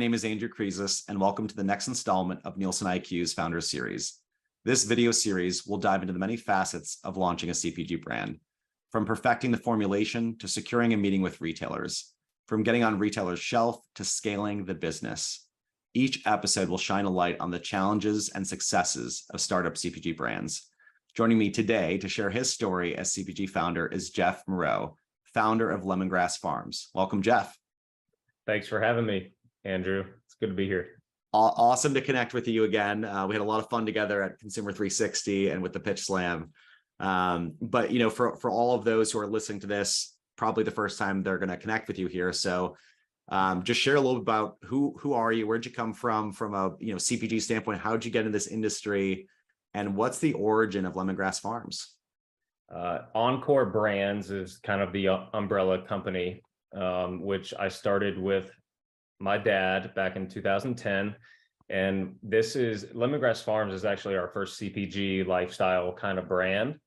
name is Andrew Krisis, and welcome to the next installment of Nielsen IQ's Founders Series. This video series will dive into the many facets of launching a CPG brand, from perfecting the formulation to securing a meeting with retailers, from getting on retailers' shelf to scaling the business. Each episode will shine a light on the challenges and successes of startup CPG brands. Joining me today to share his story as CPG founder is Jeff Moreau, founder of Lemongrass Farms. Welcome, Jeff. Thanks for having me, Andrew. It's good to be here. Awesome to connect with you again. We had a lot of fun together at Consumer 360 and with the Pitch Slam. But for all of those who are listening to this, probably the first time they're going to connect with you here. So just share a little bit about who are you, where'd you come from a CPG standpoint, how'd you get in this industry, and what's the origin of Lemongrass Farms? Encore Brands is kind of the umbrella company, which I started with my dad back in 2010. And Lemongrass Farms is actually our first CPG lifestyle kind of brand.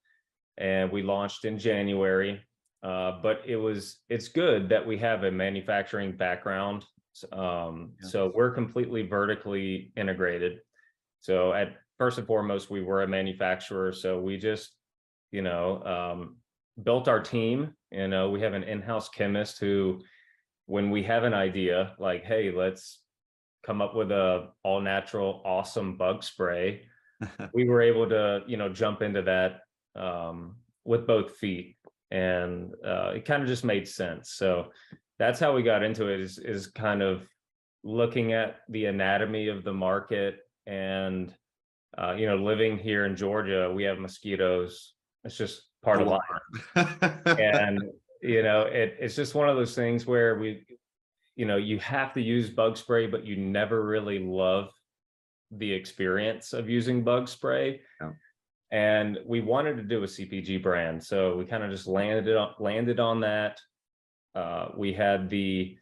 And we launched in January. But it's good that we have a manufacturing background. So we're completely vertically integrated. So at first and foremost, we were a manufacturer. So we just, built our team. We have an in-house chemist who, when we have an idea like, hey, let's come up with a all natural, awesome bug spray, we were able to, jump into that with both feet. And it kind of just made sense. So that's how we got into it, is kind of looking at the anatomy of the market. And, living here in Georgia, we have mosquitoes. It's just part of life. And, it's just one of those things where you have to use bug spray, but you never really love the experience of using bug spray. Yeah. And we wanted to do a CPG brand. So we kind of just landed on that. We had the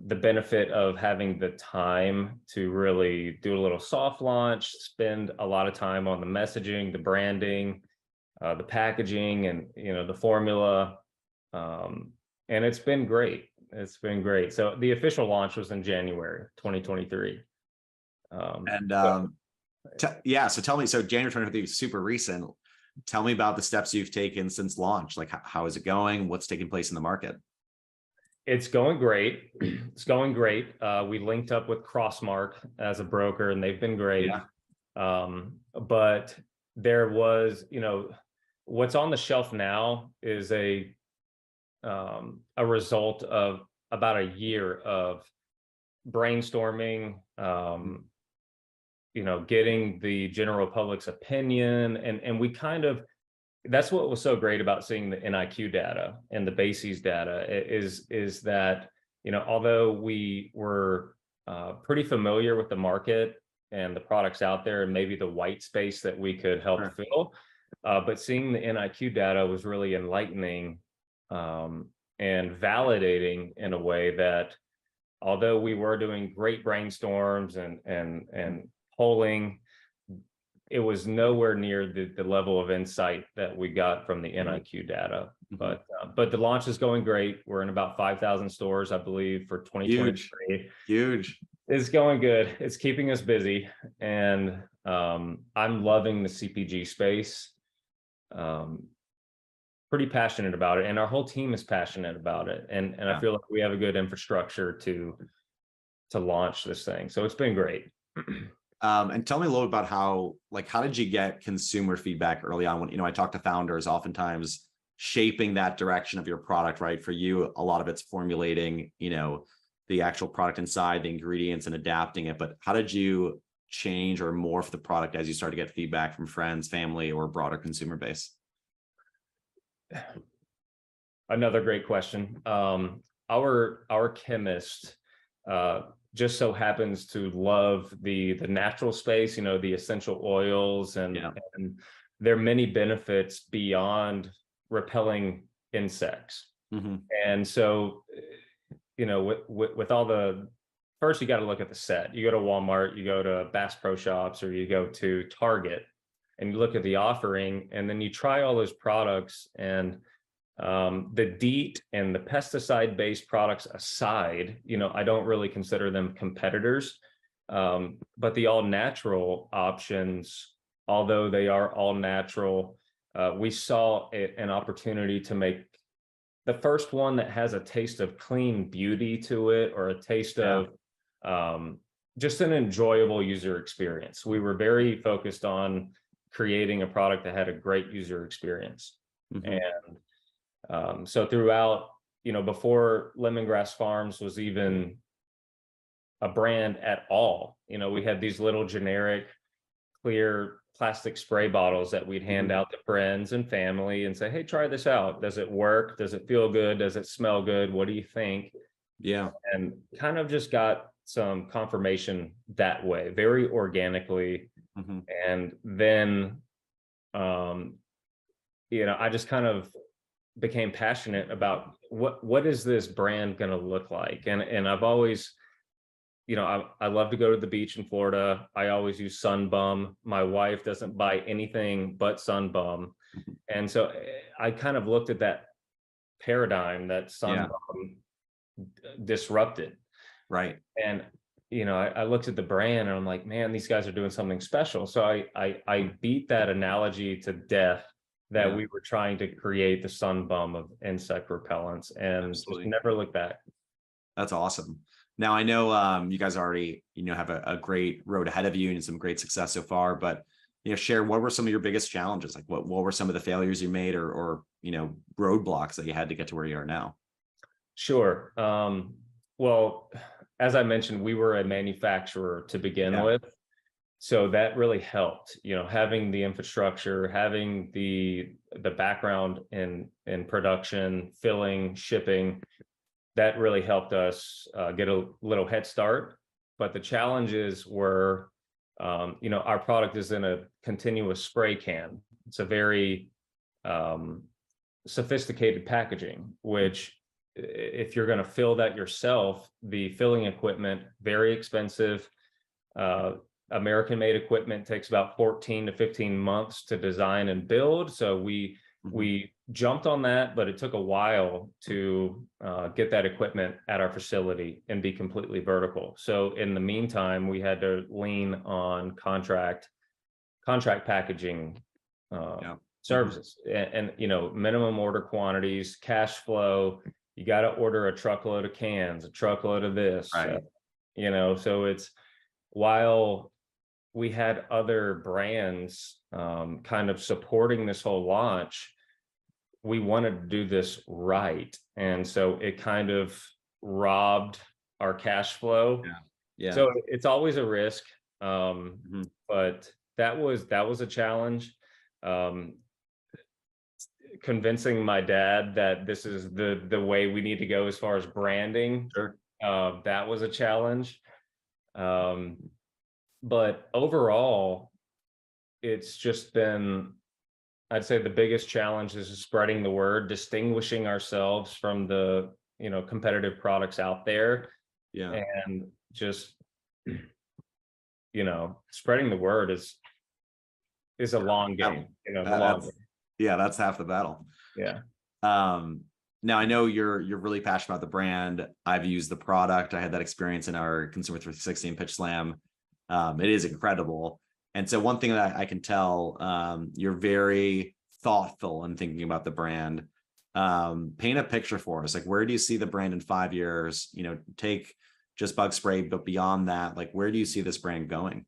benefit of having the time to really do a little soft launch, spend a lot of time on the messaging, the branding, the packaging, and, the formula. And it's been great. It's been great. So the official launch was in January 2023. So tell me, so January 2023 is super recent. Tell me about the steps you've taken since launch. Like, how is it going? What's taking place in the market? It's going great. It's going great. We linked up with Crossmark as a broker, and they've been great. Yeah. But there was, what's on the shelf now is a result of about a year of brainstorming, getting the general public's opinion. And we that's what was so great about seeing the NIQ data and the bases data is that, although we were pretty familiar with the market and the products out there and maybe the white space that we could help fill, but seeing the NIQ data was really enlightening and validating in a way that, although we were doing great brainstorms and polling, it was nowhere near the level of insight that we got from the NIQ data. But the launch is going great. We're in about 5,000 stores, I believe, for 2023. Huge. It's going good. It's keeping us busy, and I'm loving the CPG space. Pretty passionate about it, and our whole team is passionate about it. And I feel like we have a good infrastructure to launch this thing. So it's been great. And tell me a little about how did you get consumer feedback early on? When, I talk to founders, oftentimes shaping that direction of your product, right? For you, a lot of it's formulating, the actual product inside, the ingredients, and adapting it. But how did you change or morph the product as you start to get feedback from friends, family, or broader consumer base? Another great question. Our chemist just so happens to love the natural space, the essential oils, and there are many benefits beyond repelling insects. And so, with all first you got to look at the set. You go to Walmart, you go to Bass Pro Shops, or you go to Target, and you look at the offering, and then you try all those products, and The DEET and the pesticide-based products aside, I don't really consider them competitors. But the all-natural options, although they are all natural, we saw an opportunity to make the first one that has a taste of clean beauty to it, or a taste of just an enjoyable user experience. We were very focused on creating a product that had a great user experience. And so throughout, before Lemongrass Farms was even a brand at all, we had these little generic, clear plastic spray bottles that we'd hand out to friends and family and say, hey, try this out. Does it work? Does it feel good? Does it smell good? What do you think? Yeah. And kind of just got some confirmation that way, very organically. And then, I just kind of became passionate about what is this brand going to look like? And I've always, I love to go to the beach in Florida. I always use Sun Bum. My wife doesn't buy anything but Sun Bum. And so I kind of looked at that paradigm that Sun Bum disrupted. Right. And, I looked at the brand and I'm like, man, these guys are doing something special. So I beat that analogy to death, that we were trying to create the Sun Bum of insect repellents, and just never look back. That's awesome. Now, I know you guys already, have a great road ahead of you and some great success so far, but, share, what were some of your biggest challenges? Like what were some of the failures you made, or roadblocks that you had to get to where you are now? Sure. Well, as I mentioned, we were a manufacturer to begin with. So that really helped, having the infrastructure, having the background in production, filling, shipping. That really helped us get a little head start. But the challenges were, our product is in a continuous spray can. It's a very sophisticated packaging, which if you're going to fill that yourself, the filling equipment, very expensive. American-made equipment takes about 14 to 15 months to design and build. So we jumped on that, but it took a while to get that equipment at our facility and be completely vertical. So in the meantime, we had to lean on contract packaging services and minimum order quantities, cash flow. You got to order a truckload of cans, a truckload of this, right. So it's, while we had other brands kind of supporting this whole launch, we wanted to do this right. And so it kind of robbed our cash flow. So it's always a risk. But that was a challenge. Convincing my dad that this is the way we need to go as far as branding. That was a challenge. But overall, it's just been, I'd say the biggest challenge is spreading the word, distinguishing ourselves from the, competitive products out there. And just, spreading the word is a long game, that's half the battle. Now I know you're really passionate about the brand. I've used the product. I had that experience in our Consumer 360 and Pitch Slam. It is incredible. And so one thing that I can tell, you're very thoughtful in thinking about the brand. Paint a picture for us. Like, where do you see the brand in 5 years? Take just bug spray, but beyond that, like, where do you see this brand going?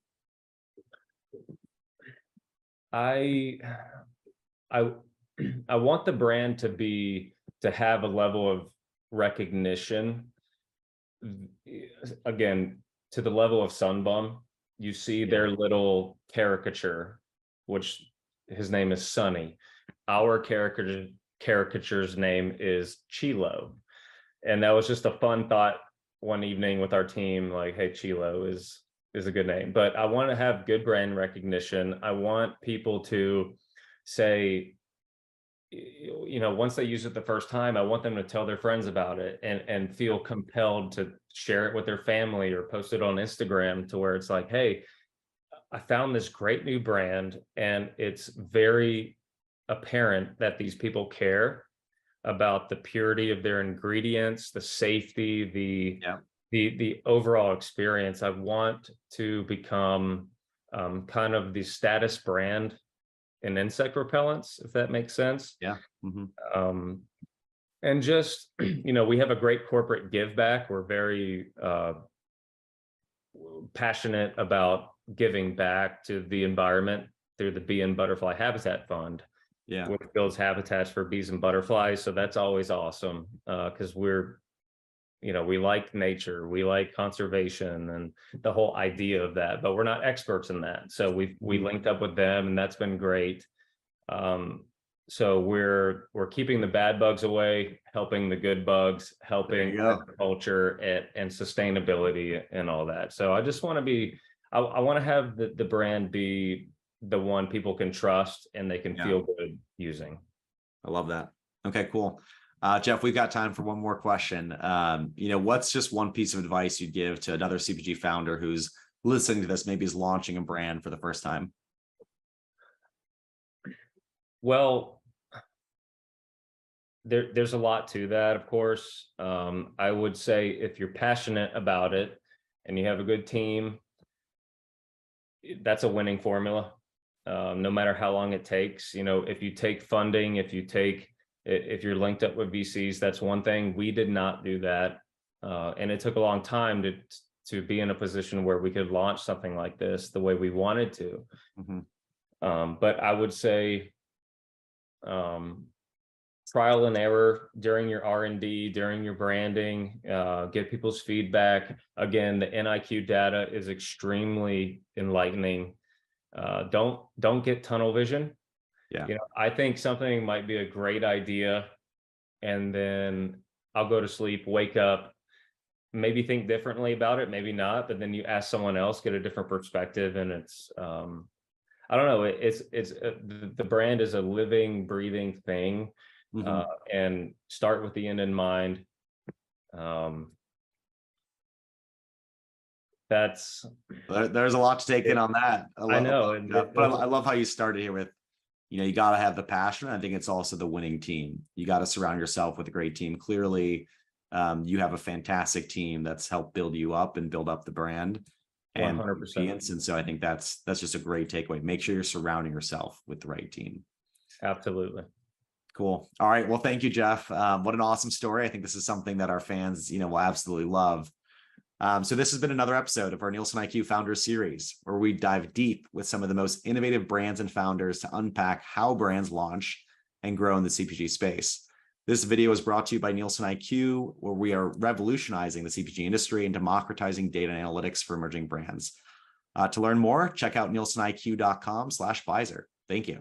I want the brand to have a level of recognition, again, to the level of Sun Bum. You see their little caricature, which his name is Sunny. Our caricature's name is Chilo. And that was just a fun thought one evening with our team, like, hey, Chilo is a good name. But I want to have good brand recognition. I want people to say, once they use it the first time, I want them to tell their friends about it and feel compelled to share it with their family or post it on Instagram, to where it's like, hey, I found this great new brand and it's very apparent that these people care about the purity of their ingredients, the safety, the overall experience. I want to become kind of the status brand in insect repellents, if that makes sense. Yeah. And just, we have a great corporate give back. We're very passionate about giving back to the environment through the Bee and Butterfly Habitat Fund, which builds habitats for bees and butterflies. So that's always awesome, because we like nature, we like conservation and the whole idea of that, but we're not experts in that. So we linked up with them, and that's been great. So we're keeping the bad bugs away, helping the good bugs, helping agriculture and sustainability and all that. So I just want to I want to have the brand be the one people can trust and they can feel good using. I love that. Okay, cool. Jeff, we've got time for one more question. What's just one piece of advice you'd give to another CPG founder who's listening to this, maybe is launching a brand for the first time? Well, there's a lot to that, of course. I would say if you're passionate about it and you have a good team, that's a winning formula. No matter how long it takes. If you take funding, if you're linked up with VCs, that's one thing. We did not do that. And it took a long time to be in a position where we could launch something like this the way we wanted to. But I would say trial and error during your R&D, during your branding, get people's feedback. Again, the NIQ data is extremely enlightening. Don't get tunnel vision. I think something might be a great idea, and then I'll go to sleep, wake up, maybe think differently about it, maybe not, but then you ask someone else, get a different perspective, and it's I don't know, it's the brand is a living, breathing thing. And start with the end in mind. There's a lot to take in on that. I know, but I love how you started here with, you got to have the passion. I think it's also the winning team. You got to surround yourself with a great team. Clearly, you have a fantastic team that's helped build you up and build up the brand. 100%. And so I think that's just a great takeaway. Make sure you're surrounding yourself with the right team. Absolutely. Cool. All right. Well, thank you, Jeff. What an awesome story. I think this is something that our fans, will absolutely love. So this has been another episode of our Nielsen IQ Founders Series, where we dive deep with some of the most innovative brands and founders to unpack how brands launch and grow in the CPG space. This video is brought to you by Nielsen IQ, where we are revolutionizing the CPG industry and democratizing data and analytics for emerging brands. To learn more, check out nielseniq.com/Pfizer. Thank you.